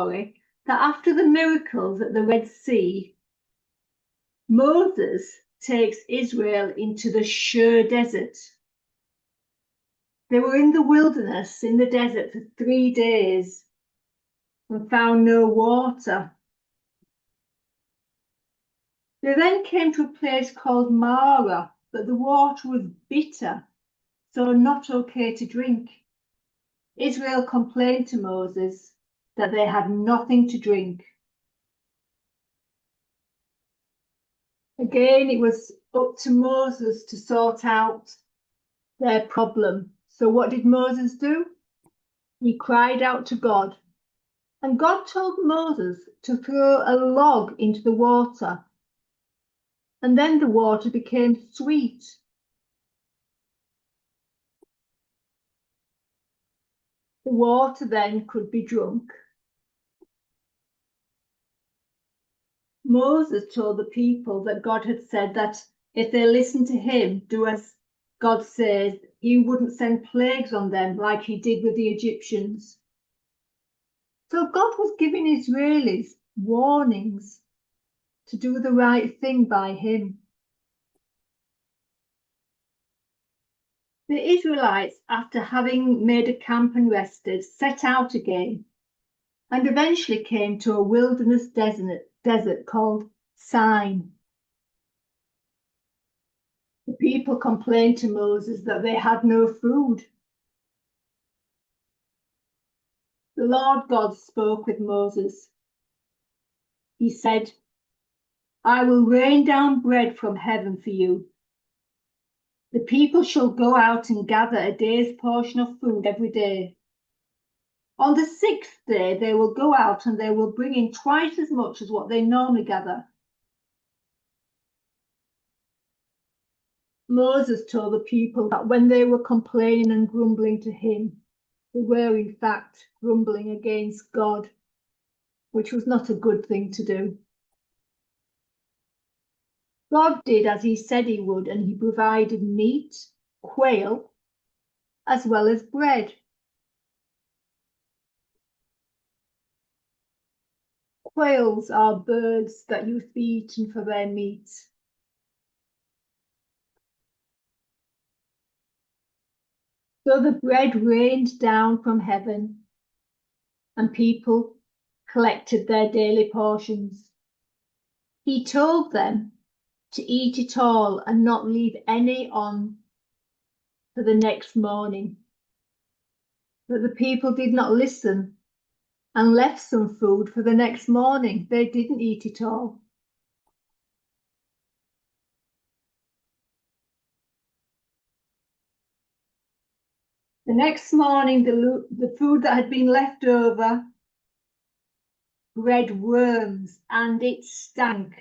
that after the miracles at the Red Sea, Moses takes Israel into the Shur desert. They were in the wilderness, in the desert, for 3 days and found no water. They then came to a place called Marah, but the water was bitter, so not okay to drink. Israel complained to Moses that they had nothing to drink. Again, it was up to Moses to sort out their problem. So what did Moses do? He cried out to God, and God told Moses to throw a log into the water, and then the water became sweet. The water then could be drunk. Moses told the people that God had said that if they listened to him, do as God says, he wouldn't send plagues on them like he did with the Egyptians. So God was giving Israelis warnings to do the right thing by him. The Israelites, after having made a camp and rested, set out again and eventually came to a wilderness desert called Sinai. The people complained to Moses that they had no food. The Lord God spoke with Moses. He said, I will rain down bread from heaven for you. The people shall go out and gather a day's portion of food every day. On the 6th day, they will go out and they will bring in twice as much as what they normally gather. Moses told the people that when they were complaining and grumbling to him, they were in fact grumbling against God, which was not a good thing to do. God did as he said he would, and he provided meat, quail, as well as bread. Quails are birds that used to be eaten for their meat. So the bread rained down from heaven, and people collected their daily portions. He told them to eat it all and not leave any on for the next morning. But the people did not listen and left some food for the next morning. They didn't eat it all. The next morning, the food that had been left over bred worms and it stank.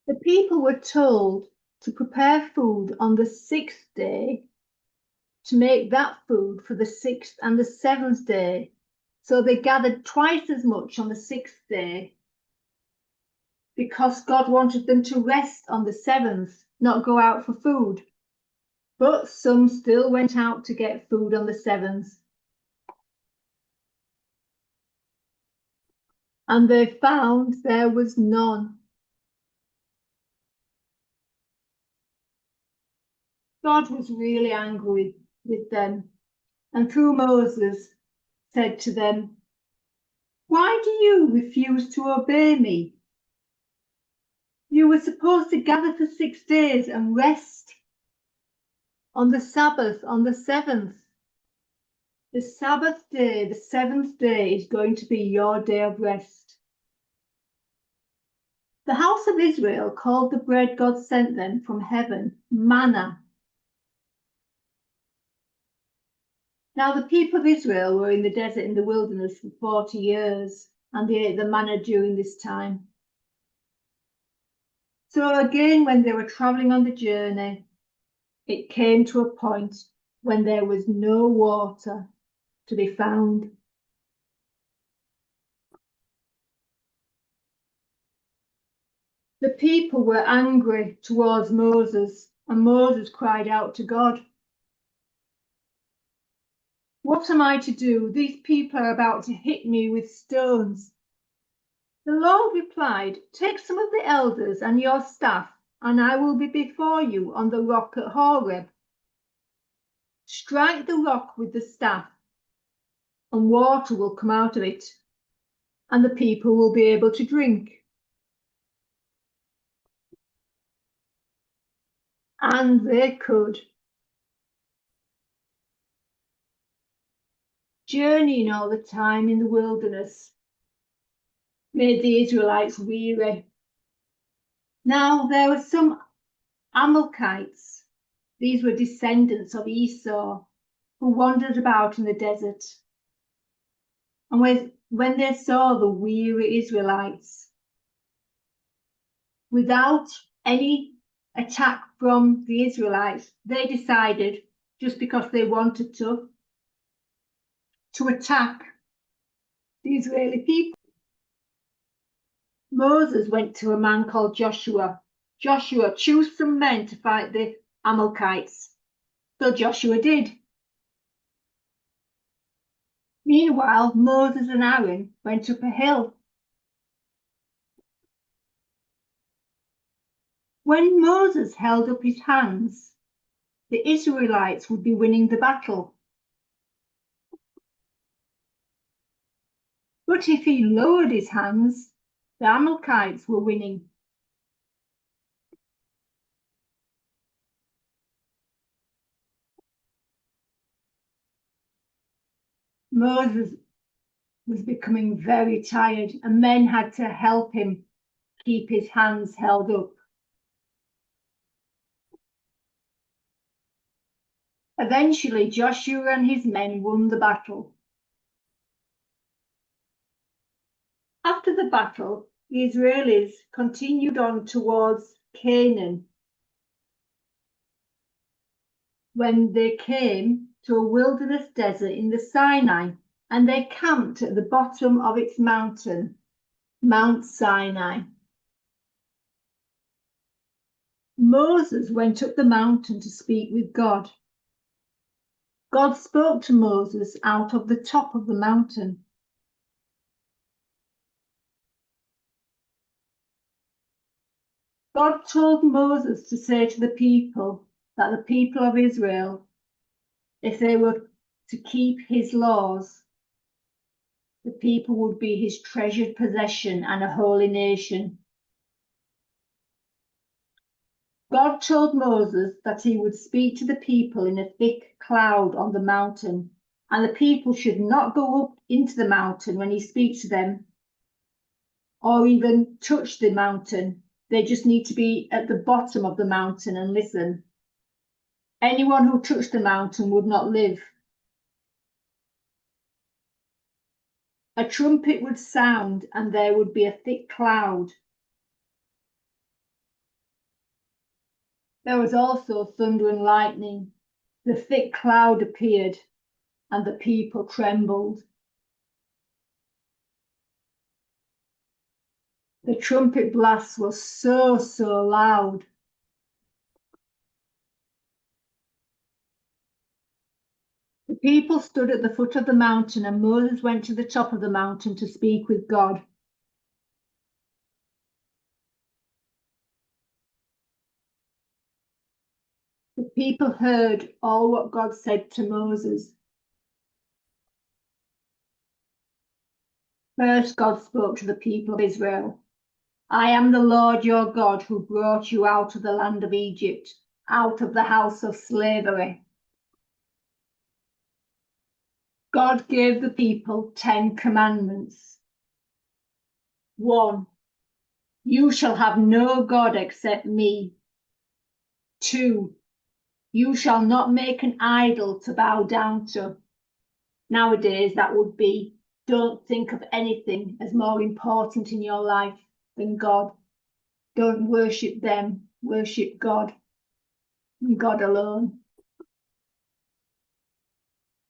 The people were told to prepare food on the 6th day to make that food for the 6th and the 7th day. So they gathered twice as much on the 6th day because God wanted them to rest on the 7th, not go out for food. But some still went out to get food on the 7th. And they found there was none. God was really angry with them, and through Moses said to them, why do you refuse to obey me? You were supposed to gather for 6 days and rest on the Sabbath, on the 7th. The Sabbath day, the 7th day, is going to be your day of rest. The house of Israel called the bread God sent them from heaven manna. Now the people of Israel were in the desert in the wilderness for 40 years, and they ate the manna during this time. So again, when they were traveling on the journey, it came to a point when there was no water to be found. The people were angry towards Moses, and Moses cried out to God. What am I to do? These people are about to hit me with stones. The Lord replied, take some of the elders and your staff, and I will be before you on the rock at Horeb. Strike the rock with the staff, and water will come out of it, and the people will be able to drink. And they could. Journeying all the time in the wilderness made the Israelites weary. Now there were some Amalekites. These were descendants of Esau who wandered about in the desert. And when they saw the weary Israelites, without any attack from the Israelites, they decided, just because they wanted to attack the Israeli people. Moses went to a man called Joshua. Joshua, choose some men to fight the Amalekites. So Joshua did. Meanwhile, Moses and Aaron went up a hill. When Moses held up his hands, the Israelites would be winning the battle. But if he lowered his hands, the Amalekites were winning. Moses was becoming very tired, and men had to help him keep his hands held up. Eventually, Joshua and his men won the battle. After the battle, the Israelis continued on towards Canaan. When they came to a wilderness desert in the Sinai, and they camped at the bottom of its mountain, Mount Sinai. Moses went up the mountain to speak with God. God spoke to Moses out of the top of the mountain. God told Moses to say to the people that the people of Israel, if they were to keep his laws, the people would be his treasured possession and a holy nation. God told Moses that he would speak to the people in a thick cloud on the mountain, and the people should not go up into the mountain when he speaks to them, or even touch the mountain. They just need to be at the bottom of the mountain and listen. Anyone who touched the mountain would not live. A trumpet would sound, and there would be a thick cloud. There was also thunder and lightning. The thick cloud appeared, and the people trembled. The trumpet blast was so loud. The people stood at the foot of the mountain, and Moses went to the top of the mountain to speak with God. The people heard all what God said to Moses. First, God spoke to the people of Israel. I am the Lord your God who brought you out of the land of Egypt, out of the house of slavery. God gave the people 10 commandments. 1. You shall have no God except me. 2. You shall not make an idol to bow down to. Nowadays, that would be, don't think of anything as more important in your life than God. Don't worship them, worship God, and God alone.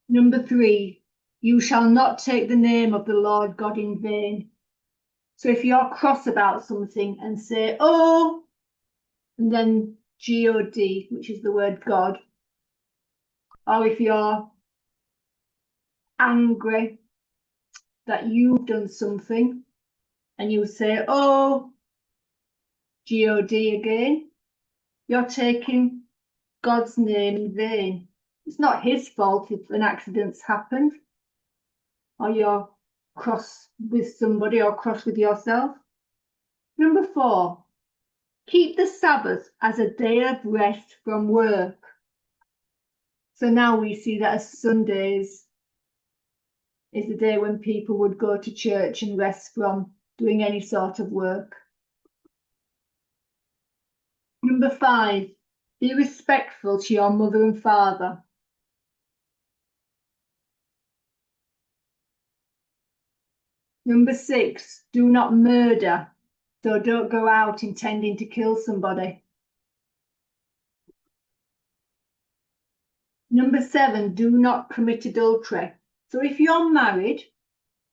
Number 3, you shall not take the name of the Lord God in vain. So if you're cross about something and say, oh, and then God, which is the word God, or if you're angry that you've done something and you say, oh, God again, you're taking God's name in vain. It's not his fault if an accident's happened or you're cross with somebody or cross with yourself. Number 4, keep the Sabbath as a day of rest from work. So now we see that as Sundays is the day when people would go to church and rest from doing any sort of work. Number 5, be respectful to your mother and father. Number 6, do not murder. So don't go out intending to kill somebody. Number 7, do not commit adultery. So if you're married,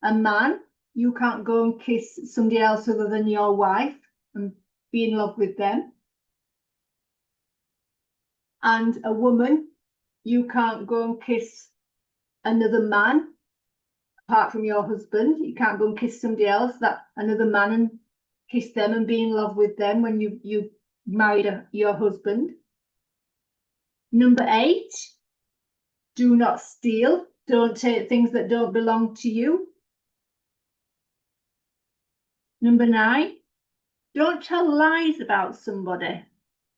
a man, you can't go and kiss somebody else other than your wife and be in love with them. And a woman, you can't go and kiss another man apart from your husband. You can't go and kiss somebody else, that another man, and kiss them and be in love with them when you married your husband. Number 8, do not steal. Don't take things that don't belong to you. Number 9, don't tell lies about somebody.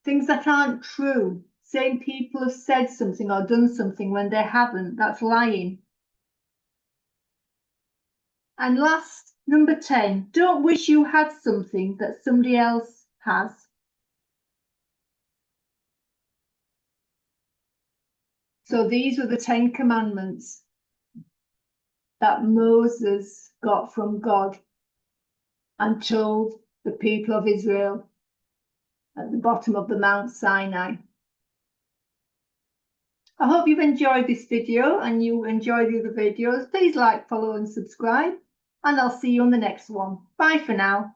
Things that aren't true. Saying people have said something or done something when they haven't. That's lying. And last, number 10, don't wish you had something that somebody else has. So these were the 10 commandments that Moses got from God and told the people of Israel at the bottom of the Mount Sinai. I hope you've enjoyed this video and you enjoy the other videos. Please like, follow and subscribe, and I'll see you on the next one. Bye for now.